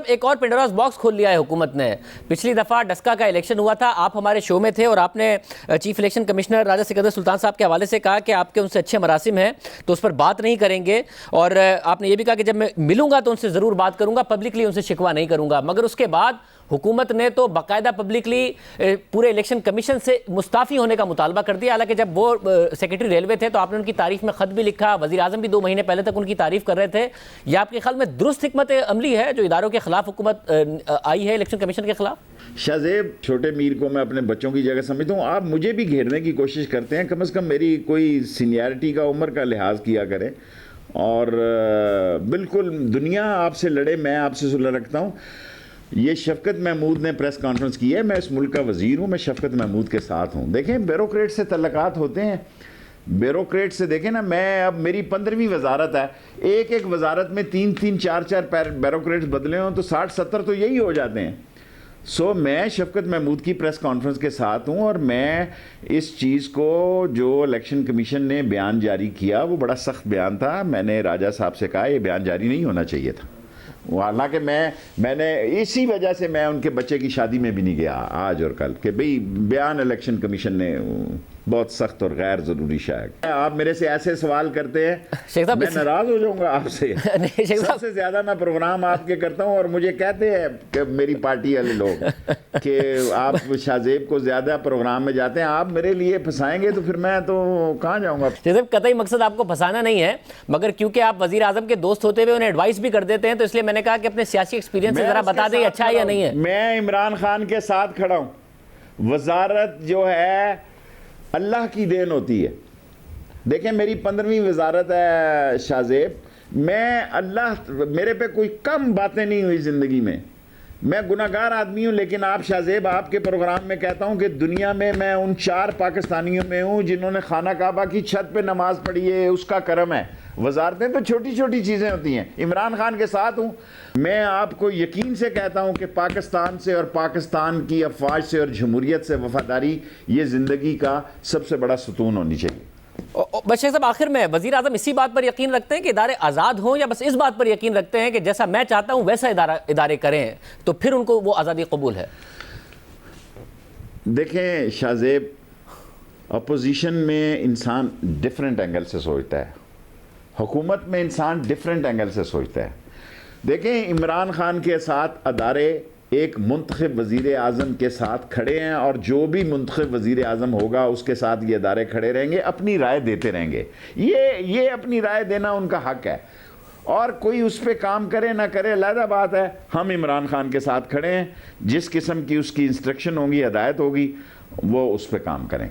ایک اور پنڈوراز باکس کھول لیا ہے حکومت نے. پچھلی دفعہ ڈسکا کا الیکشن ہوا تھا, آپ ہمارے شو میں تھے اور آپ نے چیف الیکشن کمشنر راجہ سکندر سلطان صاحب کے حوالے سے کہا کہ آپ کے ان سے اچھے مراسم ہیں تو اس پر بات نہیں کریں گے, اور آپ نے یہ بھی کہا کہ جب میں ملوں گا تو ان سے ضرور بات کروں گا, پبلکلی ان سے شکوہ نہیں کروں گا. مگر اس کے بعد حکومت نے تو باقاعدہ پبلکلی پورے الیکشن کمیشن سے مستعفی ہونے کا مطالبہ کر دیا. حالانکہ جب وہ سیکرٹری ریلوے تھے تو آپ نے ان کی تعریف میں خط بھی لکھا, وزیر اعظم بھی 2 مہینے پہلے تک ان کی تعریف کر رہے تھے. یہ آپ کے خیال میں درست حکمت عملی ہے جو اداروں کے خلاف حکومت آئی ہے الیکشن کمیشن کے خلاف؟ شاہ زیب, چھوٹے میر کو میں اپنے بچوں کی جگہ سمجھتا ہوں. آپ مجھے بھی گھیرنے کی کوشش کرتے ہیں, کم از کم میری کوئی سینیارٹی کا, عمر کا لحاظ کیا کریں. اور بالکل دنیا آپ سے لڑے, میں آپ سے صلح رکھتا ہوں. یہ شفقت محمود نے پریس کانفرنس کی ہے, میں اس ملک کا وزیر ہوں, میں شفقت محمود کے ساتھ ہوں. دیکھیں بیوروکریٹ سے تعلقات ہوتے ہیں, بیوروکریٹ سے دیکھیں نا, میں اب میری 15ویں وزارت ہے, ایک وزارت میں 3 4 بیوروکریٹس بدلے ہوں تو 60 70 تو یہی ہو جاتے ہیں. میں شفقت محمود کی پریس کانفرنس کے ساتھ ہوں, اور میں اس چیز کو جو الیکشن کمیشن نے بیان جاری کیا وہ بڑا سخت بیان تھا. میں نے راجہ صاحب سے کہا یہ بیان جاری نہیں ہونا چاہیے تھا. حالانکہ میں نے اسی وجہ سے میں ان کے بچے کی شادی میں بھی نہیں گیا آج اور کل, کہ بھئی بیان الیکشن کمیشن نے بہت سخت اور غیر ضروری شاید. آپ میرے سے ایسے سوال کرتے ہیں میں ناراض ہو جاؤں گا آپ سے. سب سے زیادہ میں پروگرام آپ کے کرتا ہوں, اور مجھے کہتے ہیں کہ میری پارٹی والے لوگ کہ آپ شاہ زیب کو زیادہ پروگرام میں جاتے ہیں. آپ میرے لیے پھنسائیں گے تو پھر میں تو کہاں جاؤں گا. شاہ زیب قطعی مقصد آپ کو پھنسانا نہیں ہے, مگر کیونکہ آپ وزیر اعظم کے دوست ہوتے ہوئے انہیں ایڈوائس بھی کر دیتے ہیں تو اس لیے میں نے کہا کہ اپنے سیاسی ایکسپیرینس سے ذرا بتا دیں اچھا ہے یا نہیں ہے. میں عمران خان کے ساتھ کھڑا ہوں. وزارت جو ہے اللہ کی دین ہوتی ہے. دیکھیں میری 15ویں وزارت ہے شاہ زیب, میرے پہ کوئی کم باتیں نہیں ہوئی زندگی میں. میں گناہگار آدمی ہوں, لیکن آپ شاہ زیب آپ کے پروگرام میں کہتا ہوں کہ دنیا میں ان 4 پاکستانیوں میں ہوں جنہوں نے خانہ کعبہ کی چھت پہ نماز پڑھی ہے, اس کا کرم ہے. وزارتیں تو چھوٹی چھوٹی چیزیں ہوتی ہیں. عمران خان کے ساتھ ہوں. میں آپ کو یقین سے کہتا ہوں کہ پاکستان سے اور پاکستان کی افواج سے اور جمہوریت سے وفاداری یہ زندگی کا سب سے بڑا ستون ہونی چاہیے. بس شیخ صاحب آخر میں وزیر اعظم اسی بات پر یقین رکھتے ہیں کہ ادارے آزاد ہوں, یا بس اس بات پر یقین رکھتے ہیں کہ جیسا میں چاہتا ہوں ویسا ادارے کریں تو پھر ان کو وہ آزادی قبول ہے؟ دیکھیں شاہ زیب, اپوزیشن میں انسان ڈیفرنٹ اینگل سے سوچتا ہے, حکومت میں انسان ڈیفرنٹ اینگل سے سوچتا ہے. دیکھیں عمران خان کے ساتھ ادارے ایک منتخب وزیر اعظم کے ساتھ کھڑے ہیں, اور جو بھی منتخب وزیر اعظم ہوگا اس کے ساتھ یہ ادارے کھڑے رہیں گے, اپنی رائے دیتے رہیں گے. یہ اپنی رائے دینا ان کا حق ہے, اور کوئی اس پہ کام کرے نہ کرے علیحدہ بات ہے. ہم عمران خان کے ساتھ کھڑے ہیں, جس قسم کی اس کی انسٹرکشن ہوگی, ہدایت ہوگی, وہ اس پہ کام کریں گے.